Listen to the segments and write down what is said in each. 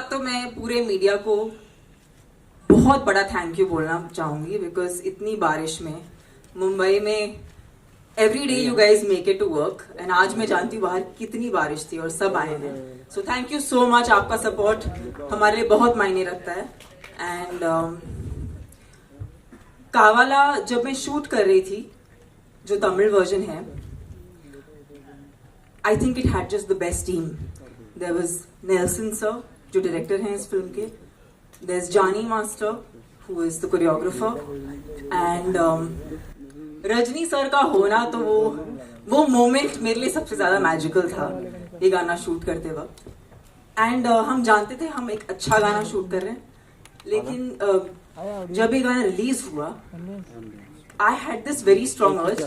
बात तो मैं पूरे मीडिया को बहुत बड़ा थैंक यू बोलना चाहूंगी बिकॉज इतनी बारिश में मुंबई में every day you guys make it to work and आज मैं जानती हूँ बाहर कितनी बारिश थी और सब आए हैं so thank you so much आपका सपोर्ट हमारे लिए बहुत मायने रखता है एंड कावाला जब मैं शूट कर रही थी जो तमिल वर्जन है I think it had just the best team there was Nelson sir जो डायरेक्टर हैं इस फिल्म के there's Johnny Master who is the choreographer and Rajni sir का होना तो वो मोमेंट मेरे लिए सबसे ज्यादा मैजिकल था ये गाना शूट करते वक्त एंड हम जानते थे हम एक अच्छा गाना शूट कर रहे हैं लेकिन जब ये गाना रिलीज हुआ I had this very strong अर्ज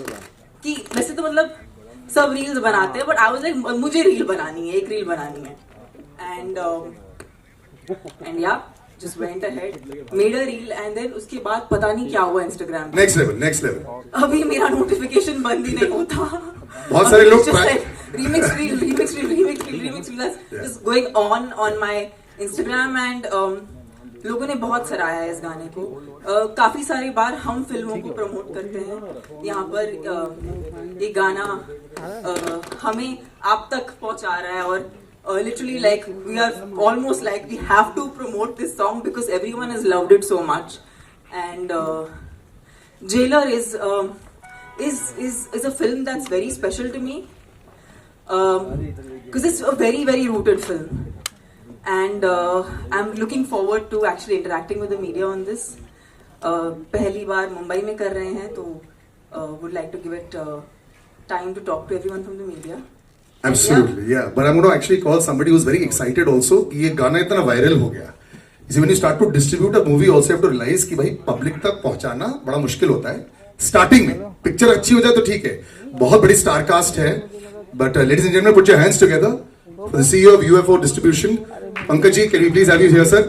कि वैसे तो मतलब सब रील्स बनाते हैं बट आई वाज लाइक मुझे रील बनानी है एक रील बनानी है एंड या just went ahead, made a reel and then उसके बाद पता नहीं क्या हुआ Instagram पे. Next level. अभी मेरा notification बंद ही नहीं होता. बहुत सारे लोग remix reel just going on my Instagram and लोगों ने बहुत सराहा है इस गाने को. काफी सारी बार हम फिल्मों को प्रमोट करते हैं यहाँ पर ये गाना हमें आप तक पहुँचा रहा है और literally like we are almost like we have to promote this song because everyone has loved it so much and Jailer is a film that's very special to me because it's a very very rooted film and I'm looking forward to actually interacting with the media on this पहली बार मुंबई में कर रहे हैं तो would like to give it time to talk to everyone from the media. Absolutely, yeah. But I'm going to actually call somebody who's very excited also कि ये गाना इतना वायरल हो गया. See, when you start to distribute a movie, also you have to realize कि भाई public तक पहुंचाना बड़ा मुश्किल होता है. स्टार्टिंग में पिक्चर अच्छी हो जाए तो ठीक है. बहुत बड़ी स्टार कास्ट है. But ladies and gentlemen, put your hands together for the CEO of UFO Distribution, Pankaj ji. Can we please have you here, sir?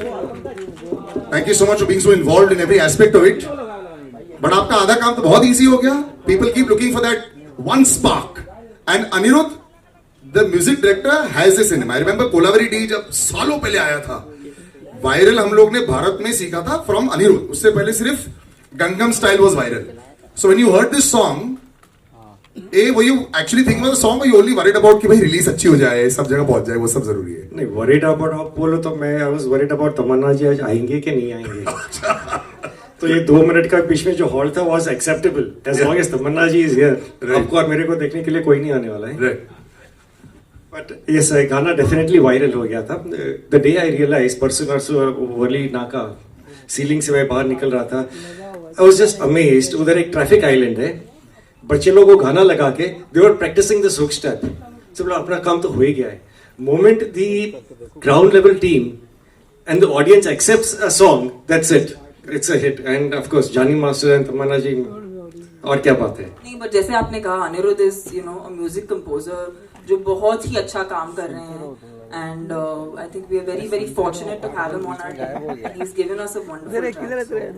Thank you so much for being so involved in every aspect of it. But आपका आधा काम तो बहुत easy हो गया. People keep looking for that one spark. And Anirudh, The music director has this in him. I remember Kolaveri D जब सालों पहले आया था वायरल हम लोग ने भारत में सीखा था फ्रॉम अनिरुद्ध. उससे पहले सिर्फ Gangnam style was viral. So when you heard this song were you actually thinking about the song और यू ओनली वरीड अबाउट कि भाई रिलीज अच्छी हो जाए सब जगह पहुंच जाए वो सब जरूरी है? नहीं वरीड अबाउट आप बोलो तो मैं आई वाज वरीड अबाउट तमन्ना जी आज आएंगे कि नहीं आएंगे. तो ये 2 मिनट का बीच में जो हॉल था was acceptable as long as Tamannaah ji is here. आपको और मेरे को देखने के लिए कोई नहीं आने वाला है. बट यस गाना डेफिनेटली वायरल हो गया था. द डे आई रियलाइज परसों वर्ली नाका सीलिंग से मैं बाहर निकल रहा था. I was just amazed. उधर एक ट्रैफिक आइलैंड है. बच्चे लोगों को गाना लगा के they were practising the hook step. सब अपना काम तो हो ही गया है. Moment the ground level team and the audience accepts a song that's it. It's a hit. And of course Johnny master and Tamannaah ji और क्या बात है. नहीं बट जैसे आपने कहा Anirudh is a music composer जो बहुत ही अच्छा काम कर रहे हैं and I think we are very very fortunate to have him on our team. He is given us a wonderful track.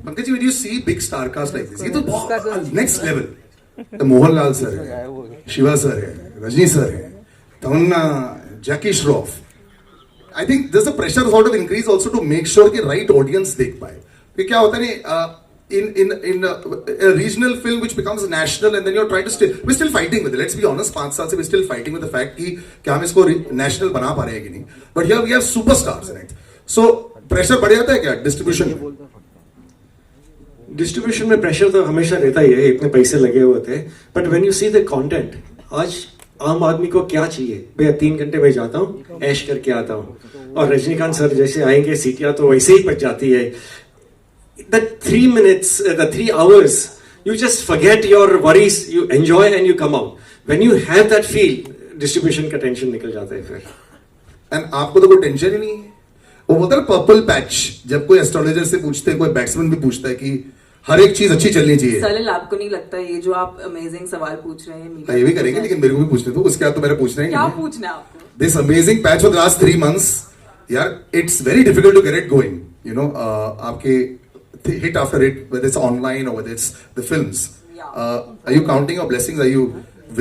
Pankaj ji when you see big star cast like this ये तो बहुत नेक्स्ट लेवल. तो Mohanlal sir है, Shiva sir है, Rajini sir है, Tamannaah, Jackie Shroff. I think there is a pressure sort of increase also to make sure कि right audience देख पाए. कि क्या होता है in a regional film which becomes national and then you're trying to we're still fighting with it. Let's be honest, 5 साल से we're still fighting with the fact कि हम इसको national बना पा रहे हैं कि नहीं. But here we have superstars in it. So pressure बढ़ जाता है क्या डिस्ट्रीब्यूशन में? डिस्ट्रीब्यूशन में प्रेशर तो हमेशा रहता ही है. इतने पैसे लगे हुए थे. But when you see the content आज आम आदमी को क्या चाहिए. मैं 3 घंटे में जाता हूँ ऐश करके आता हूँ और रजनीकांत सर जैसे आएंगे सीटियां तो वैसे ही बच जाती है. That 3 minutes, the 3 hours, you just forget your worries, you enjoy and you come out. When you have that feel, distribution का टेंशन निकल जाता है फिर. And आपको तो कोई टेंशन ही नहीं है. वो बोलता है पर्पल पैच. जब कोई एस्ट्रोलॉजर से पूछते हैं कोई बैट्समैन भी पूछता है कि हर एक चीज अच्छी चलनी चाहिए. सलिल आपको नहीं लगता ये जो आप अमेजिंग सवाल पूछ रहे हैं ये भी करेंगे लेकिन मेरे को भी पूछने दो. उसके बाद तो मेरा पूछना ही क्या नहीं. पूछना है आपको? This amazing patch for the last 3 months, यार it's very difficult to get it going. You know, आपके hit after hit, whether it's online or whether it's the films. Yeah. Are you counting your blessings? Are you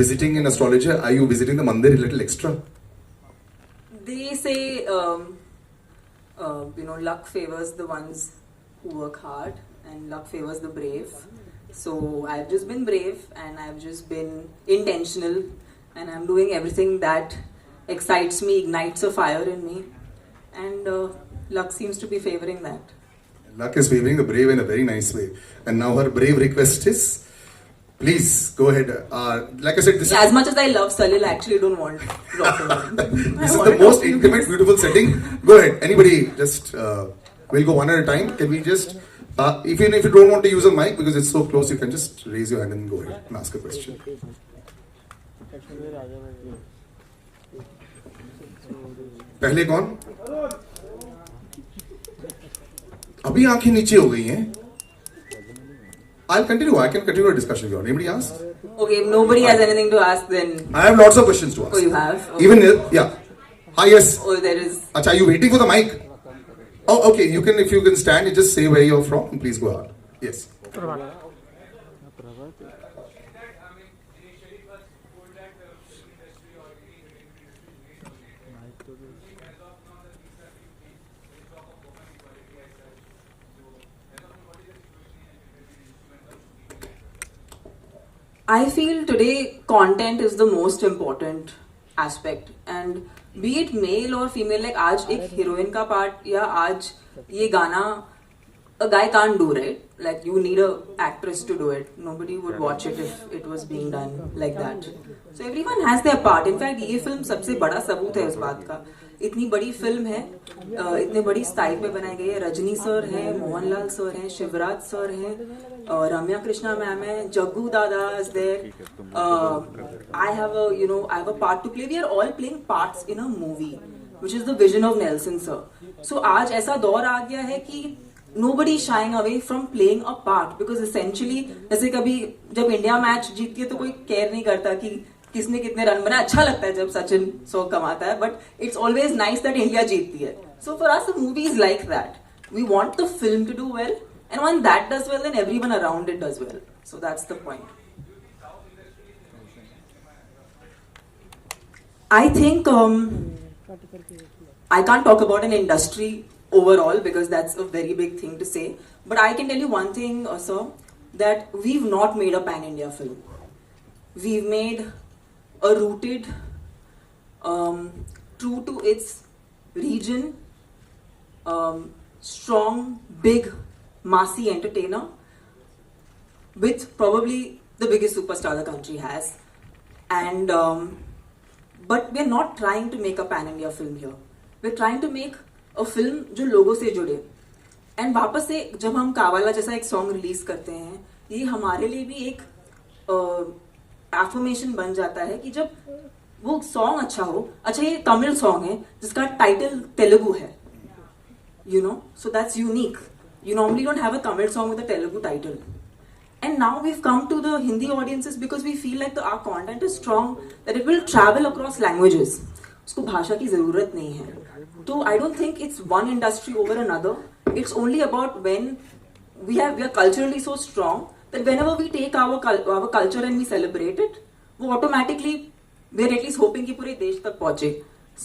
visiting an astrologer? Are you visiting the mandir a little extra? They say luck favors the ones who work hard, and luck favors the brave. So I've just been brave, and I've just been intentional, and I'm doing everything that excites me, ignites a fire in me, and luck seems to be favoring that. Luck is favoring the brave in a very nice way. And now her brave request is, please go ahead. Like I said, this As much as I love Salil, I actually don't want rock and roll. this is the most intimate, beautiful setting. Go ahead. Anybody, just we'll go one at a time. Can we just, even if you don't want to use a mic because it's so close, you can just raise your hand and go ahead and ask a question. पहले कौन? अभी आंखें नीचे हो गई हैं. I'll continue. I can continue a discussion if you want. Anybody ask? Okay, if nobody has anything to ask, then. I have lots of questions to ask. Oh, you have? Okay. Even yeah. Hi, yes. Oh, there is. Acha, are you waiting for the mic? Oh, okay. You can, if you can stand, you just say where you're from and please go ahead. Yes. I feel today content is the most important aspect, and be it male or female, like आज एक heroine का part या आज ये गाना a guy can't do, right? Like you need a actress to do it. Nobody would watch it if it was being done like that. So everyone has their part. In fact, ये film सबसे बड़ा सबूत है उस बात का. इतनी बड़ी फिल्म है, इतने बड़ी स्टाइल पे बनाई गई है. रजनी सर है, मोहनलाल सर हैं, शिवराज सर हैं, रम्या कृष्णा मैम है, जग्गू दादा is there. I have a part to play. We are all playing parts in a movie, which is the vision of Nelson sir. So आज ऐसा दौर आ गया है कि nobody is shying away from playing a part, because essentially जैसे कभी जब India match जीतती है तो कोई केयर नहीं करता कि किसने कितने रन बनाए. अच्छा लगता है जब सचिन 100 कमाता है, but it's always nice that India जीतती है. So for us the movie is like that. We want the film to do well, and when that does well then everyone around it does well. So that's the point. I think I can't talk about an industry overall because that's a very big thing to say. But I can tell you one thing, sir, that we've not made a pan-India film. We've made a rooted, true to its region, strong, big, massy entertainer with probably the biggest superstar the country has. And but we're not trying to make a pan-India film here. We're trying to make a film जो लोगों से जुड़े. And वापस से जब हम कावाला जैसा एक सॉन्ग रिलीज करते हैं, ये हमारे लिए भी एक एफर्मेशन बन जाता है कि जब वो सॉन्ग अच्छा हो. अच्छा, ये तमिल सॉन्ग है जिसका टाइटल तेलुगु है, you know, so that's unique. You normally don't have a Tamil song with a Telugu title. And now we've come to the Hindi audiences because we feel like our content is strong, that it will travel across languages. उसको भाषा की जरूरत नहीं है. तो I don't think it's one industry over another. It's only about when we are culturally so strong that whenever we take our culture and we celebrate it, वो automatically we're at least hoping कि पूरे देश तक पहुंचे.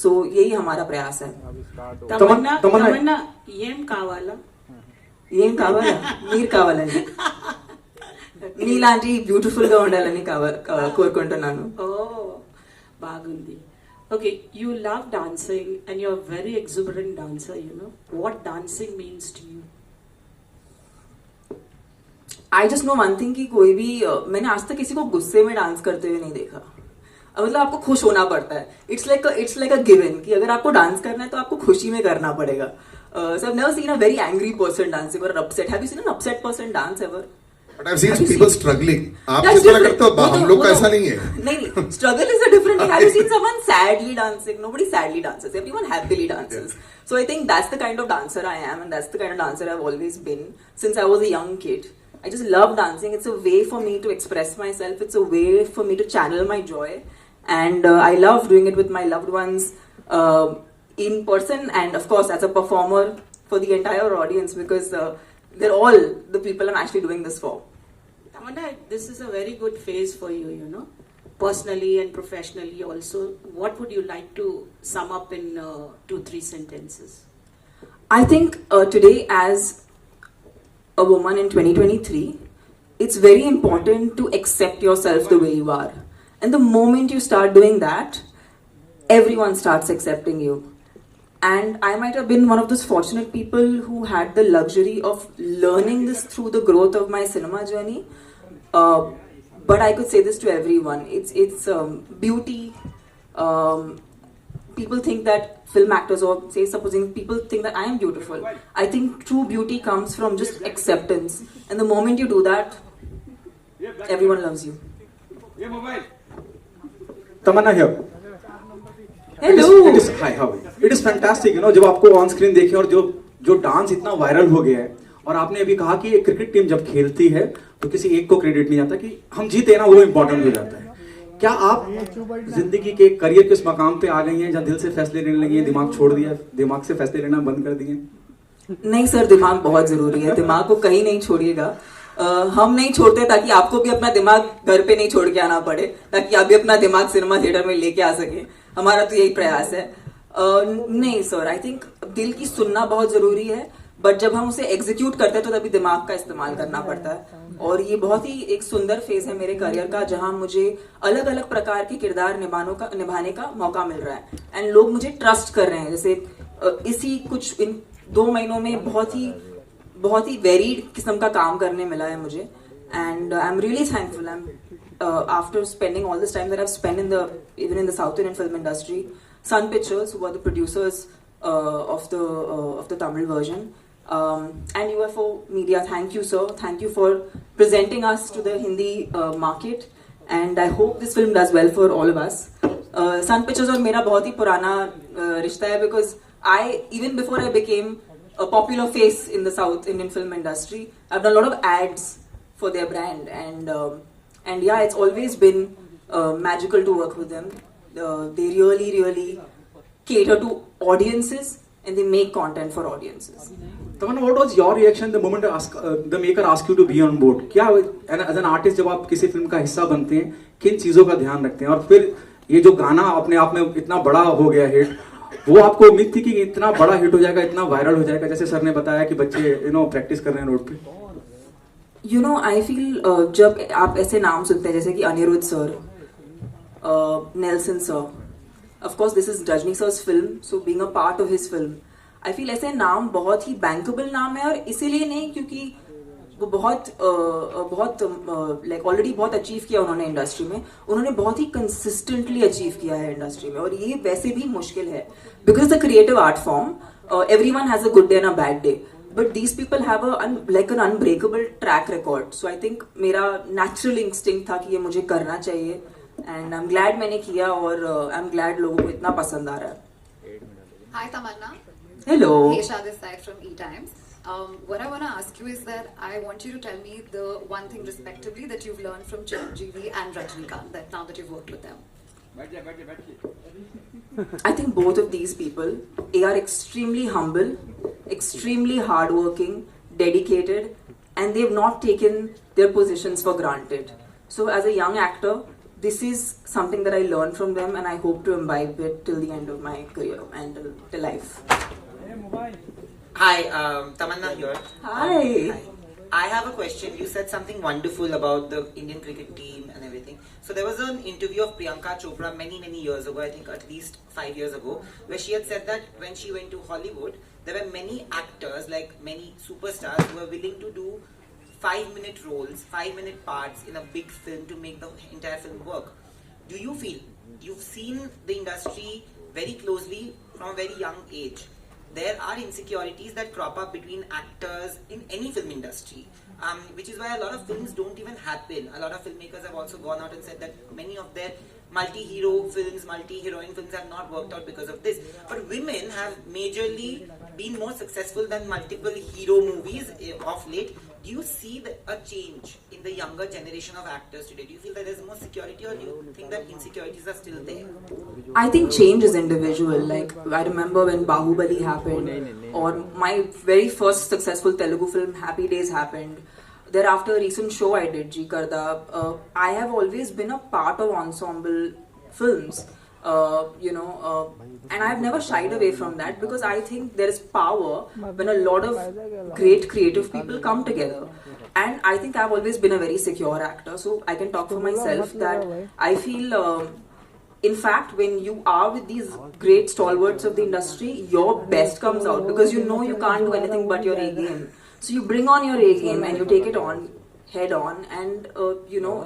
So यही हमारा प्रयास है. తమన్నా ఏం కావాలా? ఏం కావాలా? మీరు కావాలండి. మీలాంటి బ్యూటిఫుల్ గా ఉండాలని కోరుకుంటున్నాను. ఓ బాగుంది. Okay, you love dancing and you're a very exuberant dancer, you know. What dancing means to you? I just know one thing कि कोई भी मैंने आज तक किसी को गुस्से में डांस करते हुए नहीं देखा. मतलब आपको खुश होना पड़ता है. It's like a given कि अगर आपको डांस करना है तो आपको खुशी में करना पड़ेगा. So I've never seen a very angry person dancing or upset. Have you seen an upset person dance ever? But I've seen people struggling. आप जिस तरह करते हो, हम लोग का ऐसा नहीं है. नहीं, struggle is a different thing. Have you seen someone sadly dancing? Nobody sadly dances. Everyone happily dances. Yeah. So I think that's the kind of dancer I am, and that's the kind of dancer I've always been since I was a young kid. I just love dancing. It's a way for me to express myself. It's a way for me to channel my joy, and I love doing it with my loved ones in person, and of course as a performer for the entire audience, because they're all the people I'm actually doing this for. Tamanna, this is a very good phase for you, you know, personally and professionally also. What would you like to sum up in 2-3 sentences? I think today, as a woman in 2023, it's very important to accept yourself the way you are. And the moment you start doing that, everyone starts accepting you. And I might have been one of those fortunate people who had the luxury of learning this through the growth of my cinema journey. But I could say this to everyone. It's beauty. People think that film actors, or say supposing people think that I am beautiful. I think true beauty comes from just acceptance. And the moment you do that, everyone loves you. Tamanna here. Hello. Hi, how are you? It is fantastic, you know, जब आपको on screen देखें और जो dance इतना viral हो गया है, और आपने अभी कहा कि एक क्रिकेट टीम जब खेलती है तो किसी एक को क्रेडिट नहीं आता, कि हम जीते ना वो इम्पोर्टेंट हो जाता है. क्या आप जिंदगी के करियर के उस मकाम पे आ गई हैं जहाँ दिल से फैसले लेने लगी हैं, दिमाग छोड़ दिया, दिमाग से फैसले लेना बंद कर दिए? नहीं सर, दिमाग बहुत जरूरी है. दिमाग को कहीं नहीं छोड़िएगा. हम नहीं छोड़ते ताकि आपको भी अपना दिमाग घर पे नहीं छोड़ के आना पड़े, ताकि आप भी अपना दिमाग सिनेमा थिएटर में लेके आ सके. हमारा तो यही प्रयास है. नहीं सर, आई थिंक दिल की सुनना बहुत जरूरी है, बट जब हम उसे एग्जीक्यूट करते हैं तो तभी दिमाग का इस्तेमाल करना पड़ता है. और ये बहुत ही एक सुंदर फेज है मेरे करियर का, जहां मुझे अलग अलग प्रकार के किरदार निभाने का मौका मिल रहा है. एंड लोग मुझे ट्रस्ट कर रहे हैं. जैसे इसी कुछ इन 2 महीनों में बहुत ही वेरीड किस्म का काम करने मिला है मुझे. And I am really thankful. After spending all this time that I've spent even in the South Indian film industry, Sun Pictures, who are the producers of the Tamil version, and UFO Media, thank you sir, thank you for presenting us to the Hindi market, and I hope this film does well for all of us. Sun Pictures और मेरा बहुत ही पुराना रिश्ता है, because even before I became a popular face in the South Indian film industry, I've done a lot of ads for their brand, and yeah, it's always been magical to work with them. They really cater to audiences, and they make content for audiences. Tamanna, what was your reaction the moment the maker asked you to be on board? क्या as an artist जब आप किसी film का हिस्सा बनते हैं, किन चीजों का ध्यान रखते हैं? और फिर ये जो गाना अपने आप में इतना बड़ा हो गया हिट, वो आपको उम्मीद थी कि इतना बड़ा हिट हो जाएगा, इतना वायरल हो जाएगा, जैसे सर ने बताया कि बच्चे प्रैक्टिस कर रहे हैं रोड पे? You know, I feel जब आप ऐसे नाम सुनते हैं जैसे कि Anirudh sir, Nelson sir, of course this is Rajni sir's film, so being a part of his film, I feel ऐसे नाम बहुत ही bankable नाम है. और इसीलिए नहीं क्योंकि वो बहुत like already बहुत अचीव किया उन्होंने इंडस्ट्री में. उन्होंने बहुत ही कंसिस्टेंटली अचीव किया है इंडस्ट्री में, और ये वैसे भी मुश्किल है, because the creative art form, everyone has a good day and a bad day. But these people have like an unbreakable track record. So I think मेरा natural instinct था कि ये मुझे करना चाहिए, and I'm glad मैंने किया, और I'm glad लोगों को इतना पसंद आ रहा है. Hi Tamanna. Hello. Kesha this side from E-Times. What I want to ask you is that I want you to tell me the one thing respectively that you've learned from Chiranjeevi and Rajnikant, that now that you've worked with them. I think both of these people, they are extremely humble, extremely hardworking, dedicated, and they've not taken their positions for granted. So as a young actor, this is something that I learned from them, and I hope to imbibe it till the end of my career and till life. Hi, Tamanna here. Hi. I have a question. You said something wonderful about the Indian cricket team and everything. So there was an interview of Priyanka Chopra many years ago, I think at least 5 years ago, where she had said that when she went to Hollywood, there were many actors, like many superstars, who were willing to do 5-minute roles, 5-minute parts in a big film to make the entire film work. Do you feel, you've seen the industry very closely from a very young age, there are insecurities that crop up between actors in any film industry, which is why a lot of films don't even happen. A lot of filmmakers have also gone out and said that many of their multi-hero films, multi-heroine films have not worked out because of this. But women have majorly been more successful than multiple hero movies of late. Do you see a change in the younger generation of actors today? Do you feel that there's more security, or do you think that insecurities are still there? I think change is individual. Like, I remember when Bahubali happened, or my very first successful Telugu film, Happy Days, happened. Thereafter, a recent show I did, Ji Karda. I have always been a part of ensemble films. and I've never shied away from that because I think there is power when a lot of great creative people come together. And I think I've always been a very secure actor, so I can talk for myself that I feel, in fact, when you are with these great stalwarts of the industry, your best comes out because you know you can't do anything but your A game. So you bring on your A game and you take it on head on, and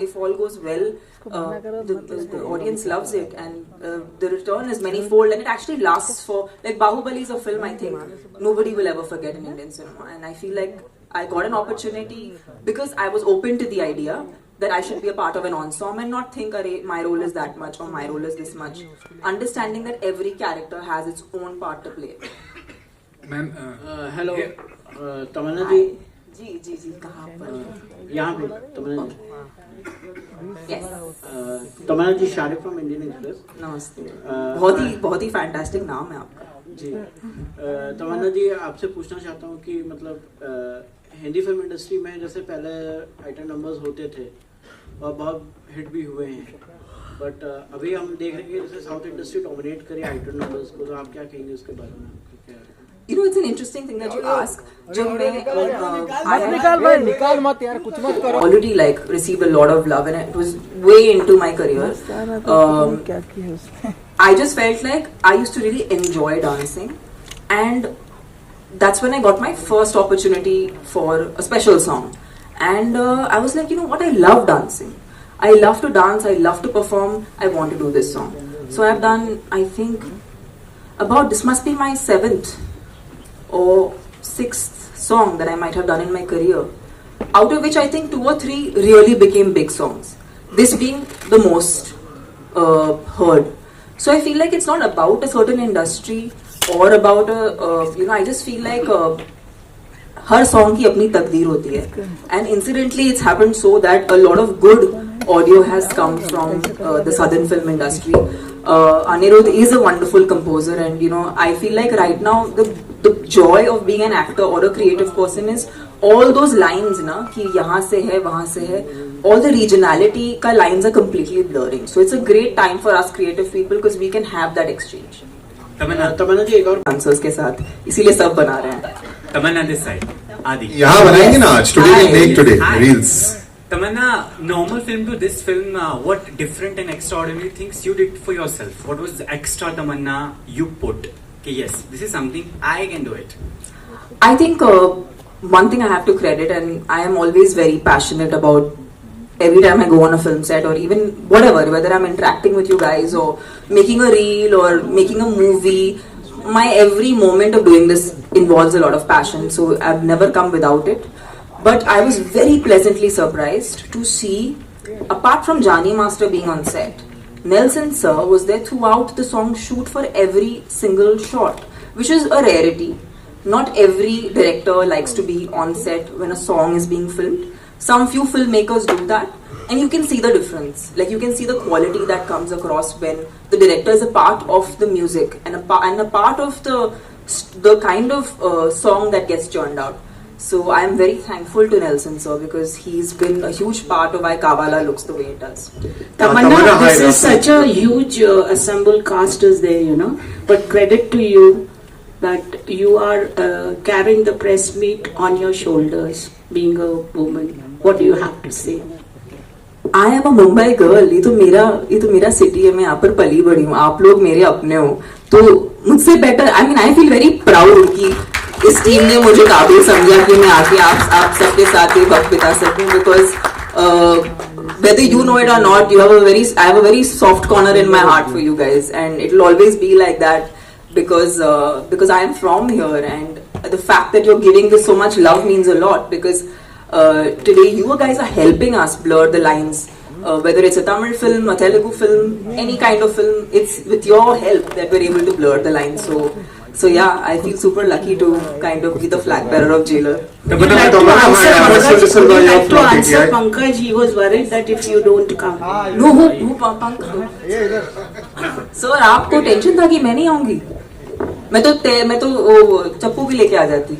if all goes well, the audience loves it, and the return is manifold, and it actually lasts for, like, Bahubali is a film I think nobody will ever forget in Indian cinema, and I feel like I got an opportunity because I was open to the idea that I should be a part of an ensemble and not think, my role is that much or my role is this much. Understanding that every character has its own part to play. Ma'am hello Tamannaah ji जी कहाँ पर? यहाँ पे Tamannaah ji Yes. Tamannaah ji Shariq from Indian Express नमस्ते. बहुत ही fantastic नाम है आपका. जी तमन्ना जी आपसे पूछना चाहता हूँ कि मतलब हिंदी फिल्म इंडस्ट्री में जैसे पहले आइटम नंबर्स होते थे और बहुत हिट भी हुए हैं, बट अभी हम देख रहे हैं कि जैसे साउथ इंडस्ट्री डोमिनेट करे आइटम नंबर्स को, तो आप क्या कहेंगे उसके बारे में? It's an interesting thing that you ask. I already received a lot of love, and it was way into my career. I just felt like I used to really enjoy dancing, and that's when I got my first opportunity for a special song. And I was like, you know what, I love dancing. I love to dance, I love to perform, I want to do this song. So I've done, I think, this must be my 7th or 6th song that I might have done in my career. Out of which I think 2 or 3 really became big songs. This being the most heard. So I feel like it's not about a certain industry or about I just feel like her song की अपनी तकदीर होती है. And incidentally it's happened so that a lot of good audio has come from the southern film industry. Anirudh is a wonderful composer, and I feel like right now the joy of being an actor or a creative person is all those lines कि यहाँ से है वहाँ से है, all the regionality का lines are completely blurring. So it's a great time for us creative people because we can have that exchange. तमन्ना जी एक और आंसर्स के साथ, इसीलिए सब बना रहे हैं. तमन्ना दिस साइड आदि यहाँ बनाएंगे ना आज. Today we'll make today reels. Tamanna, normal film to this film, what different and extraordinary things you did for yourself? What was the extra Tamanna you put? Okay, yes, this is something I can do it. I think one thing I have to credit, and I am always very passionate about every time I go on a film set or even whatever, whether I'm interacting with you guys or making a reel or making a movie, my every moment of doing this involves a lot of passion, so I've never come without it. But I was very pleasantly surprised to see, apart from Jani Master being on set, Nelson Sir was there throughout the song shoot for every single shot, which is a rarity. Not every director likes to be on set when a song is being filmed. Some few filmmakers do that, and you can see the difference. Like, you can see the quality that comes across when the director is a part of the music and a part of the kind of song that gets churned out. So I am very thankful to Nelson Sir because he's been a huge part of why Kavala looks the way it does. Tamanna, this is such a huge assembled cast is there, but credit to you that you are carrying the press meet on your shoulders, being a woman. What do you have to say? I am a Mumbai girl. ये तो मेरा city है. मैं यहाँ पर पली बड़ी हूँ. आप लोग मेरे अपने हो. तो मुझसे better. I feel very proud कि इस टीम ने मुझे काबिल समझा कि मैं आके आप सबके साथ ये वक्त बिता सकूं, because whether you know it or not, I have a very soft corner in my heart for you guys, and it will always be like that because I am from here, and the fact that you're giving this so much love means a lot, because today you guys are helping us blur the lines, whether it's a Tamil film, a Telugu film, any kind of film. It's with your help that we're able to blur the lines. So yeah, I feel super lucky to kind of be the flag bearer of Jailer. Would you like to answer Pankaj? He was worried that if you don't come. No, who Pankaj? Sir, आपको tension था कि मैं नहीं आऊंगी. मैं तो चप्पू भी लेके आ जाती.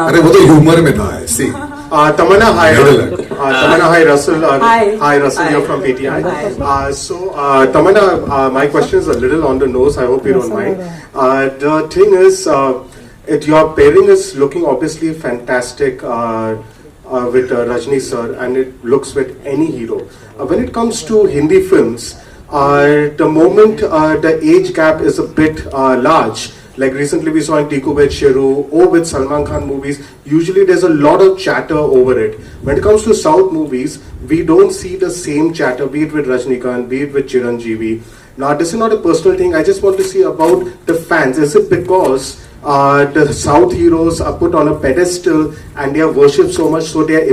अरे वो तो ह्यूमर में था. See. Tamanna, hi. Middle. Tamanna, hi, Russell. Hi. Russell, you're from PTI. Hi. Tamanna, my question is a little on the nose. I hope you don't mind. The thing is, your pairing is looking obviously fantastic with Rajni sir, and it looks with any hero. When it comes to Hindi films, the moment the age gap is a bit large, like recently we saw in Tiku with Sheru or with Salman Khan movies, usually there's a lot of chatter over it. When it comes to South movies, we don't see the same chatter, be it with Rajnikant, be it with Chiranjeevi. Now, this is not a personal thing. I just want to see about the fans. Is it because the South heroes are put on a pedestal and they are worshipped so much, so they are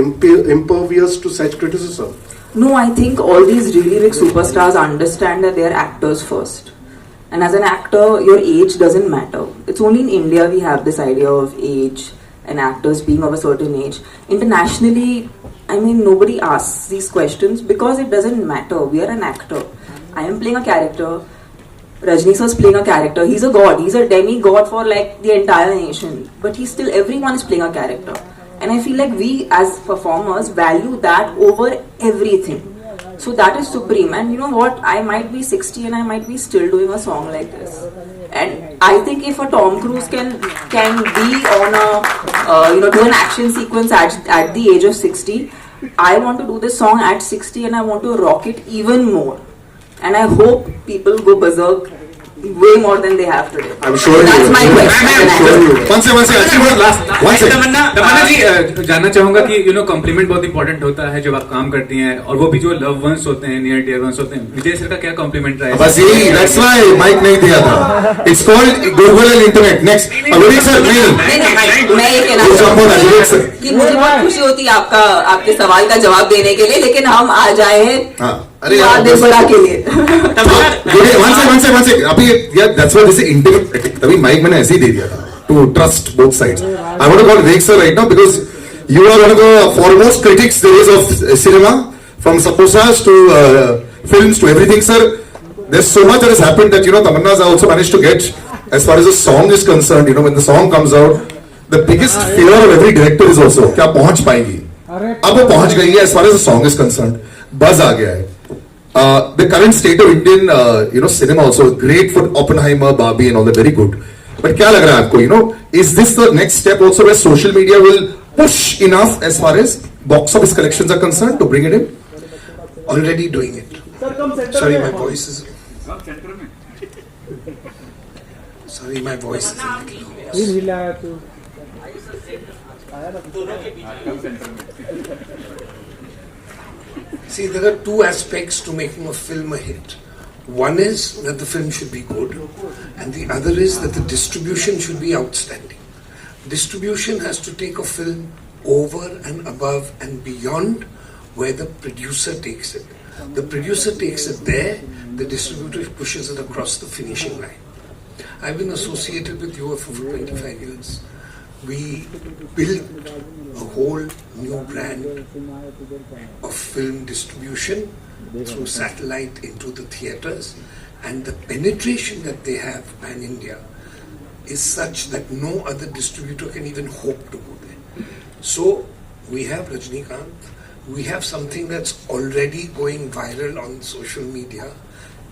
impervious to such criticism? No, I think all these really big superstars understand that they are actors first. And as an actor, your age doesn't matter. It's only in India we have this idea of age and actors being of a certain age. Internationally, I mean, nobody asks these questions because it doesn't matter. We are an actor. I am playing a character. Rajni sir is playing a character. He's a god. He's a demigod for like the entire nation. But everyone is playing a character. And I feel like we as performers value that over everything. So that is supreme. And you know what? I might be 60 and I might be still doing a song like this. And I think if a Tom Cruise can be on a do an action sequence at the age of 60, I want to do this song at 60 and I want to rock it even more. And I hope people go berserk way more than they have today. I'm sure That's my question. One second. तमन्ना जी जानना चाहूंगा कि complement बहुत important होता है जब आप काम करती हैं, और वो भी जो लव वंस होते हैं, नियर डियर वंस होते हैं. विजय सर का क्या कॉम्प्लीमेंट रहा है? बस यही, that's why माइक नहीं दिया था. It's called Google and Internet. Next, Abhishek sir नहीं. मैं ये कहना चाहूंगा कि मुझे बहुत खुशी होती है आपके सवाल का जवाब देने के लिए, लेकिन हम आ जाए हैं अरे बड़ा के लिए. वन से अभी यार that's why this is intimate. तभी माइक मैंने ऐसे ही दे दिया था to trust both sides. I want to call Vivek sir right now because you are one of the foremost critics there is of cinema, from samosas to films to everything, sir. There's so much that has happened that Tamanna has also managed to get, as far as the song is concerned, when the song comes out, the biggest fear of every director is also क्या पहुंच पाएगी. अब वो पहुंच गई है as far as the song is concerned. Buzz आ गया है. The current state of Indian cinema also is great for Oppenheimer, Barbie and all that, very good. But क्या लग रहा है आपको? Is this the next step also where social media will push enough as far as box office collections are concerned to bring it in? Already doing it. Sorry, my voice is. Sorry, my voice is a little low. See, there are two aspects to making a film a hit. One is that the film should be good, and the other is that the distribution should be outstanding. Distribution has to take a film over and above and beyond where the producer takes it. The producer takes it there, the distributor pushes it across the finishing line. I've been associated with UFO for 25 years. We built a whole new brand of film distribution through satellite into the theatres, and the penetration that they have pan-India is such that no other distributor can even hope to go there. So we have Rajnikant, we have something that's already going viral on social media,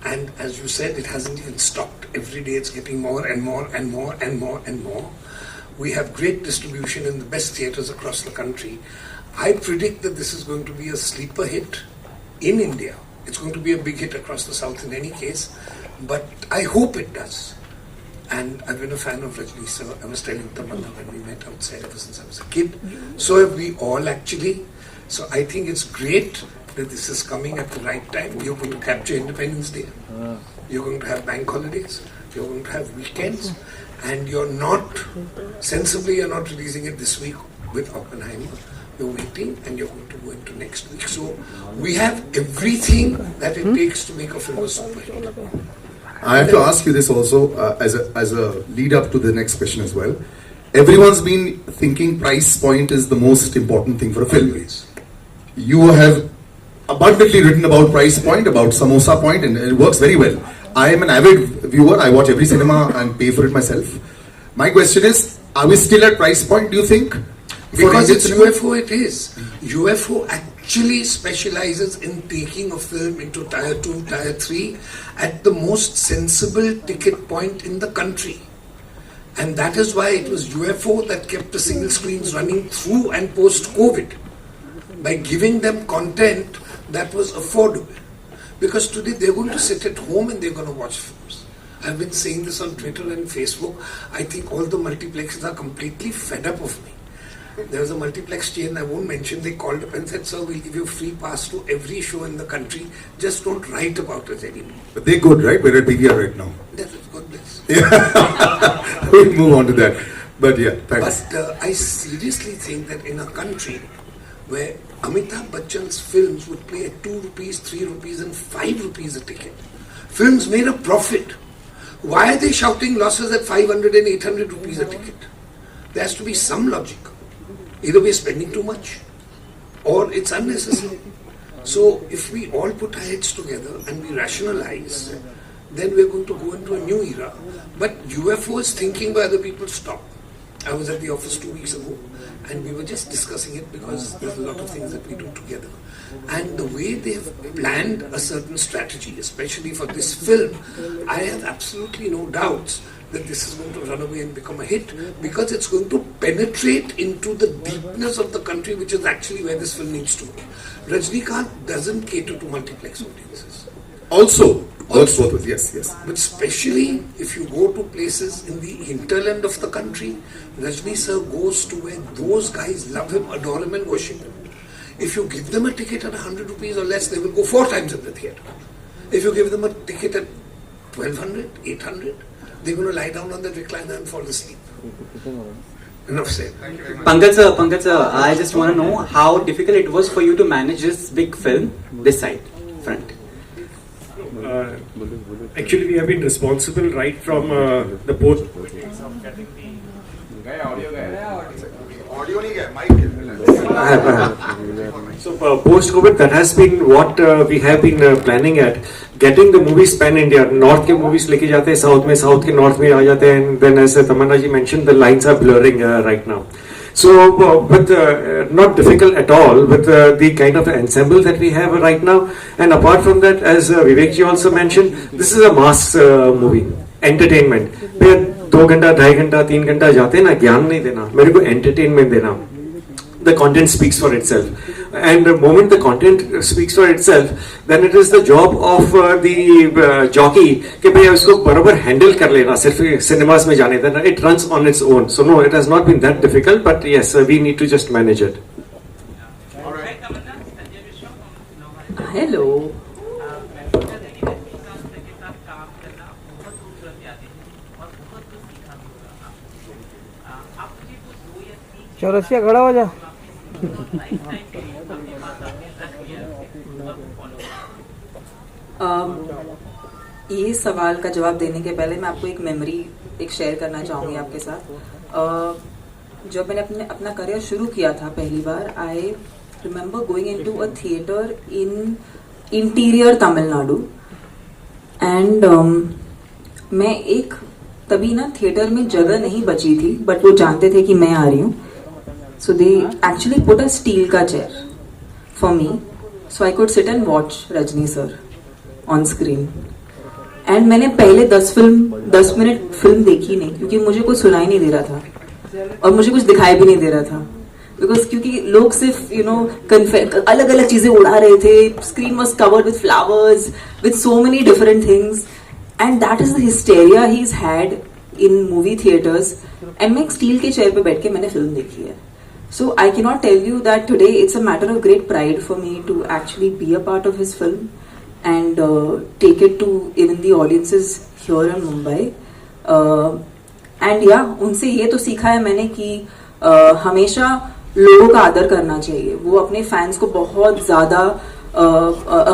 and as you said, it hasn't even stopped. Every day it's getting more and more and more and more and more. We have great distribution in the best theatres across the country. I predict that this is going to be a sleeper hit in India. It's going to be a big hit across the South in any case, but I hope it does. And I've been a fan of Rajni sir. I was telling Tamanna when we met outside ever since I was a kid. So have we all actually. So I think it's great that this is coming at the right time. You're going to capture Independence Day. You're going to have bank holidays. You're going to have weekends. And you're not releasing it this week with Oppenheimer. You're waiting and you're going to go into next week. So we have everything that it takes to make a film a super hit. I have to ask you this also as a lead up to the next question as well. Everyone's been thinking price point is the most important thing for a film. You have abundantly written about price point, about samosa point, and it works very well. I am an avid viewer. I watch every cinema and pay for it myself. My question is, are we still at price point, do you think? Because it's UFO, it is. UFO actually specializes in taking a film into tier 2, tier 3 at the most sensible ticket point in the country. And that is why it was UFO that kept the single screens running through and post-COVID, by giving them content that was affordable. Because today they're going to sit at home and they're going to watch films. I've been saying this on Twitter and Facebook. I think all the multiplexes are completely fed up of me. There was a multiplex chain, I won't mention, they called up and said, sir, we'll give you free pass to every show in the country, just don't write about us anymore. But they're good, right? We're at PVR right now. That is goodness. Yeah. We'll move on to that. But yeah, thanks. But I seriously think that in a country where Amitabh Bachchan's films would play at 2 rupees, 3 rupees and 5 rupees a ticket, films made a profit. Why are they shouting losses at 500 and 800 rupees a ticket? There has to be some logic. Either we're spending too much or it's unnecessary. So if we all put our heads together and we rationalize, then we're going to go into a new era. But UFO is thinking by other people stop. I was at the office 2 weeks ago and we were just discussing it because there's a lot of things that we do together. And the way they have planned a certain strategy, especially for this film, I have absolutely no doubts that this is going to run away and become a hit, because it's going to penetrate into the deepness of the country, which is actually where this film needs to go. Rajnikant doesn't cater to multiplex audiences. Also, both, yes. But especially if you go to places in the hinterland of the country, Rajni sir goes to where those guys love him, adore him and worship him. If you give them a ticket at 100 rupees or less, they will go 4 times in the theatre. If you give them a ticket at 1200, 800, they're going to lie down on the recliner and fall asleep. Enough said. Pankaj sir, I just want to know how difficult it was for you to manage this big film, this side, front. Actually, we have been responsible right from the post. So post-COVID, that has been what we have been planning at. Getting the movies pan-India, North के movies लेके जाते हैं South में, South के North में आ जाते हैं, and then as Tamanna ji mentioned, the lines are blurring right now. So, but not difficult at all with the kind of ensemble that we have right now. And apart from that, as Vivek ji also mentioned, this is a mass movie, entertainment. फिर 2 घंटा, 2.5 घंटा, 3 घंटा जाते हैं ना, ज्ञान नहीं देना, मेरे को entertainment देना. The content speaks for itself. And the moment the content speaks for itself, then it is the job of the jockey कि भैया उसको बराबर handle कर लेना, सिर्फ cinemas में जाने देना. It runs on its own. So no, it has not been that difficult, but yes, we need to just manage it. Hello. Chaurasia खड़ा हो जा. ये सवाल का जवाब देने के पहले मैं आपको एक मेमोरी शेयर करना चाहूँगी आपके साथ. जब मैंने अपना करियर शुरू किया था पहली बार, I remember going into a theatre in interior Tamil Nadu and मैं एक तभी ना थिएटर में जगह नहीं बची थी, बट वो जानते थे कि मैं आ रही हूँ. So they actually put a steel ka chair for me, so I could sit and watch Rajni sir on screen. And मैंने पहले 10 मिनट फिल्म देखी नहीं, क्योंकि मुझे कुछ सुनाई नहीं दे रहा था और मुझे कुछ दिखाई भी नहीं दे रहा था. Because क्योंकि लोग सिर्फ अलग अलग चीजें उड़ा रहे थे. Screen was covered with flowers, with so many different things, and that is the hysteria he's had in movie theaters. And मैं एक स्टील के चेयर पे बैठ के मैंने फिल्म देखी है. So I cannot tell you that today it's a matter of great pride for me to actually be a part of his film and take it to even the audiences here in Mumbai. And yeah, उनसे ये तो सीखा है मैंने कि हमेशा लोगों का आदर करना चाहिए. वो अपने फैंस को बहुत ज़्यादा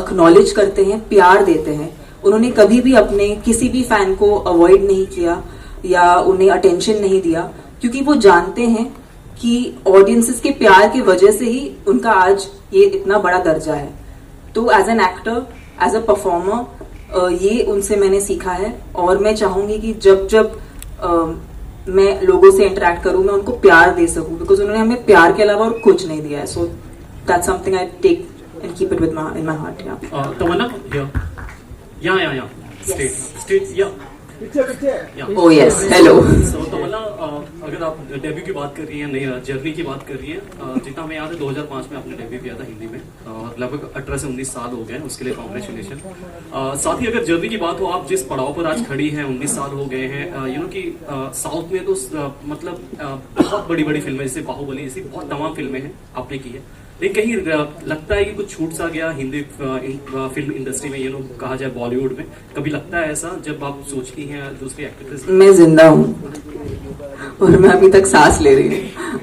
acknowledge करते हैं, प्यार देते हैं. उन्होंने कभी भी अपने किसी भी फैन को अवॉइड नहीं किया या उन्हें अटेंशन नहीं दिया, क्योंकि वो जानते हैं कि ऑडियंसेस के प्यार की वजह से ही उनका आज ये इतना बड़ा दर्जा है. तो as an actor, as a performer, ये उनसे मैंने सीखा है. और मैं चाहूंगी कि जब मैं लोगों से इंटरेक्ट करूँ, मैं उनको प्यार दे सकूँ, बिकॉज उन्होंने हमें प्यार के अलावा और कुछ नहीं दिया है. So that's something I take and keep it with my in my heart. या तमन्ना, या स्टेट या Oh yes, hello. So, तमन्ना, अगर आप डेब्यू की बात कर रही हैं, नई जर्नी की बात कर रही हैं, जितना मैं याद है 2005 में आपने डेब्यू किया था हिंदी में, लगभग 18 से 19 साल हो गए, उसके लिए कॉन्ग्रेचुलेशन. साथ ही अगर जर्नी की बात हो, आप जिस पड़ाव पर आज खड़ी हैं, 19 साल हो गए हैं, यू नो कि साउथ में तो मतलब बहुत बड़ी बड़ी फिल्में, जैसे बाहुबली, ऐसी बहुत तमाम फिल्में हैं आपने की है, लेकिन कहीं लगता है कि कुछ छूट सा गया हिंदी फिल्म इंडस्ट्री में, यू नो कहा जाए बॉलीवुड में, कभी लगता है ऐसा जब आप सोचती हैं दूसरी एक्ट्रेस? मैं जिंदा हूँ और मैं अभी तक सांस ले रही हूँ.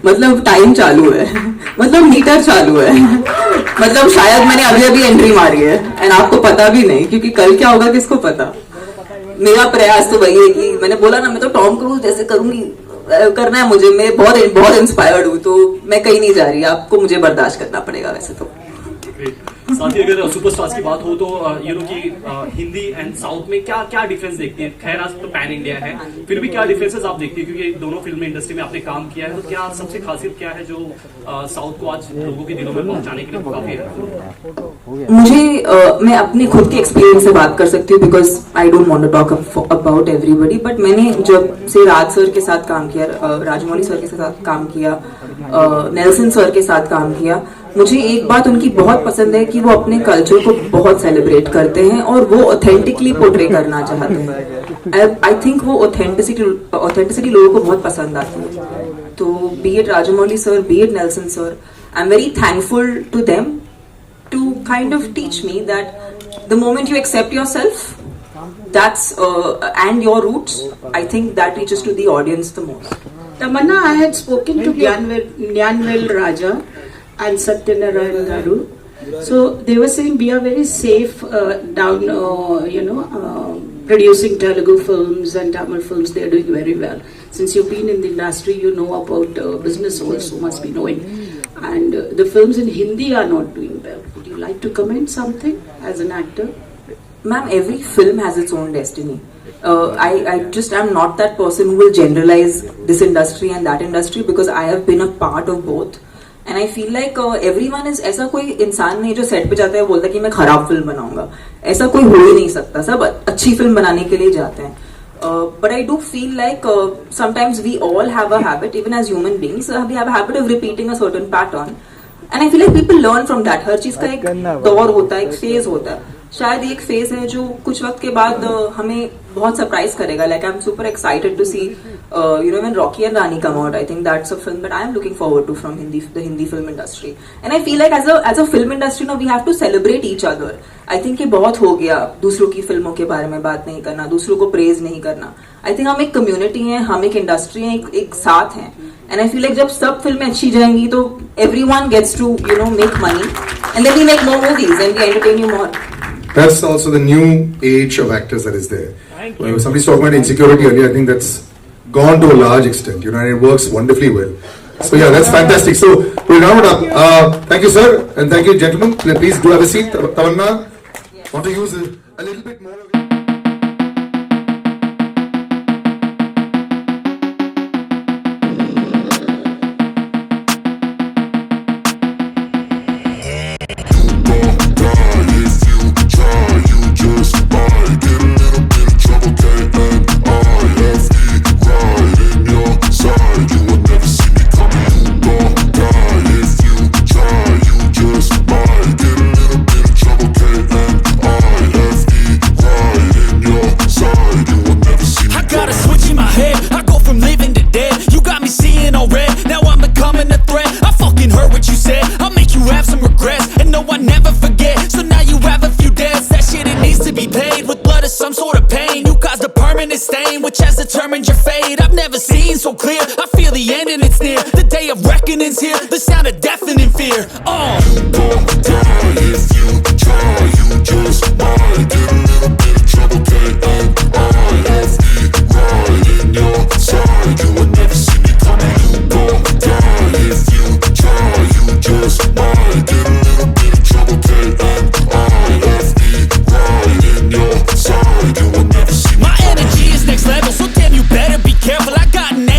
मतलब टाइम चालू है, मतलब मीटर चालू है, मतलब शायद मैंने अभी अभी एंट्री मारी है एंड आपको पता भी नहीं, क्योंकि कल क्या होगा किसको पता. मेरा प्रयास तो वही है कि मैंने बोला ना, मैं तो टॉम क्रूज जैसे करूंगी, करना है मुझे. मैं बहुत इंस्पायर्ड हूँ, तो मैं कहीं नहीं जा रही. आपको मुझे बर्दाश्त करना पड़ेगा वैसे तो. साथ ही अगर सुपरस्टार्स की बात हो तो यू नो कि हिंदी एंड साउथ में क्या क्या डिफरेंस देखती है? खैर आज तो पैन इंडिया है, फिर भी क्या डिफरेंसेस आप देखती है, क्योंकि दोनों फिल्म इंडस्ट्री में आपने काम किया है, तो क्या सबसे खासियत क्या है जो साउथ को आज लोगों के दिलों में पहुंचाने के लिए काफी है? मुझे मैं अपने खुद के एक्सपीरियंस से बात कर सकती हूँ, because I don't want to talk about everybody. But मैंने जब से राज सर के साथ काम किया, राजमौली सर के साथ काम किया, नेल्सन सर के साथ काम किया, मुझे एक बात उनकी बहुत पसंद है कि वो अपने कल्चर को बहुत सेलिब्रेट करते हैं और वो ऑथेंटिकली पोर्ट्रे करना चाहते हैं. आई थिंक वो ऑथेंटिसिटी लोगों को बहुत पसंद आती है. तो be it Rajamouli sir, be it Nelson sir, I am very thankful to them to kind of teach me that the moment you accept yourself, that's and your roots, I think that reaches to the audience the most. Tamanna, I had spoken to Nyanvel Raja and Satyanarayan Garu. So they were saying we are very safe down, producing Telugu films and Tamil films. They are doing very well. Since you've been in the industry, you know about business also, must be knowing. And the films in Hindi are not doing well. Would you like to comment something as an actor? Ma'am, every film has its own destiny. I just am not that person who will generalize this industry and that industry, because I have been a part of both. And I feel like everyone is, ऐसा कोई इंसान नहीं जो set पे जाता है बोलता है कि मैं खराब फिल्म बनाऊंगा. ऐसा कोई हो ही नहीं सकता. सब अच्छी फिल्म बनाने के लिए जाते हैं. But I do feel like sometimes we all have a habit, even as human beings, we have a habit of repeating a certain pattern. And I feel like people learn from that. हर चीज का एक दौर होता है, एक phase होता है. शायद एक फेज है जो कुछ वक्त के बाद हमें बहुत सरप्राइज करेगा. Like I am super excited to see when Rocky and Rani come out. I think that's a film that I am looking forward to from the Hindi film industry. And I feel like as a film industry now we have to celebrate each other. I think ये बहुत हो गया दूसरों की फिल्मों के बारे में बात नहीं करना, दूसरों को प्रेज नहीं करना. I think हम एक कम्युनिटी हैं, हम एक इंडस्ट्री हैं, एक साथ हैं. And I feel like जब सब फिल्में अच्छी जाएंगी तो everyone gets to make money, and then we make more movies and we entertain you more. That's also the new age of actors that is there. Somebody's talking about insecurity earlier. I think that's gone to a large extent, and it works wonderfully well. So yeah, that's fantastic. So we'll round it up. Thank you, sir, and thank you, gentlemen. Please do have a seat. Tamanna, want to use a little bit more of it? My energy is next level, so damn you better be careful. I got an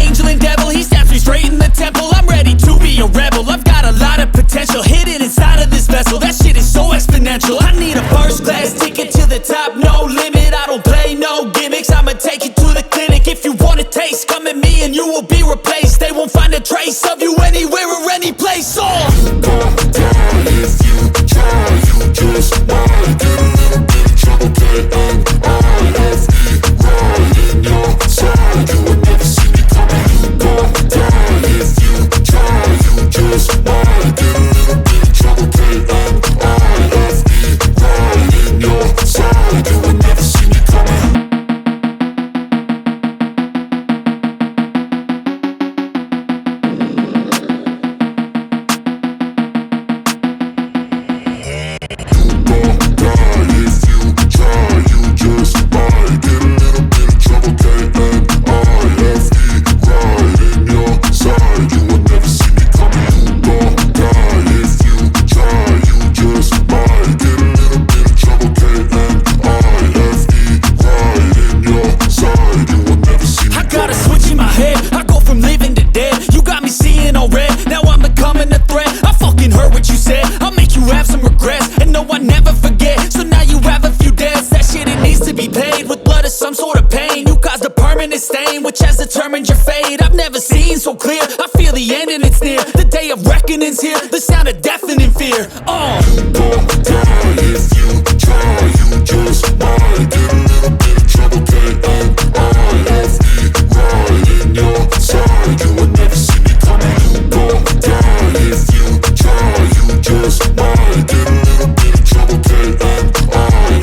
never seen so clear. I feel the end and it's near. The day of reckoning's here. The sound of deafening fear. You won't die if you try. You just might get a little bit of trouble. Right in your side. You will never see me coming. You won't die if you try. You just might get a little bit of trouble. Right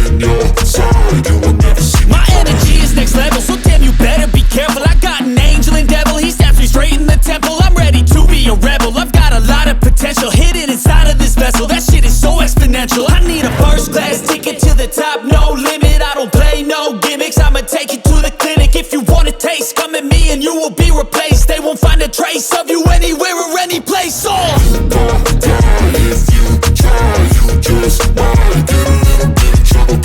in your side. You will never see me. My energy is next level, so damn you better be careful. I got an angel and devil, he stabs me straight in the temple. I'm ready to be a rebel, I've got a lot of potential hidden inside of this vessel. That shit is so exponential. I need a first class ticket to the top, no limit. I don't play no gimmicks, I'ma take you to the clinic. If you want a taste, come at me and you will be replaced. They won't find a trace of you anywhere or any place. You won't die if you try. You just might get a little bit of trouble.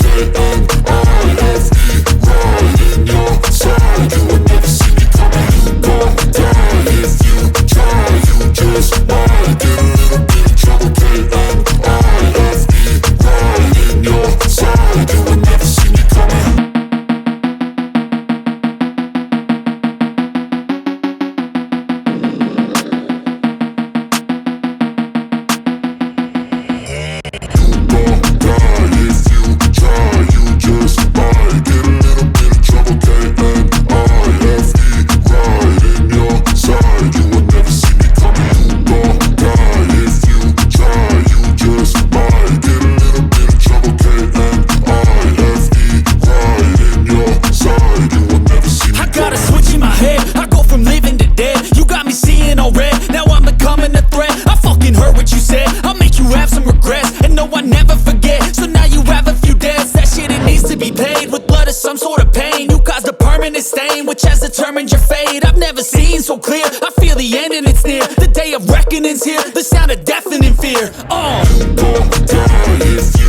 Right in your side. You will never see me coming. You won't die if you try. You just might get a little bit of trouble. Right in your side. You will never see me coming. Some sort of pain, you caused a permanent stain, which has determined your fate. I've never seen so clear, I feel the end and it's near. The day of reckoning's here, the sound of deafening fear. You won't die if you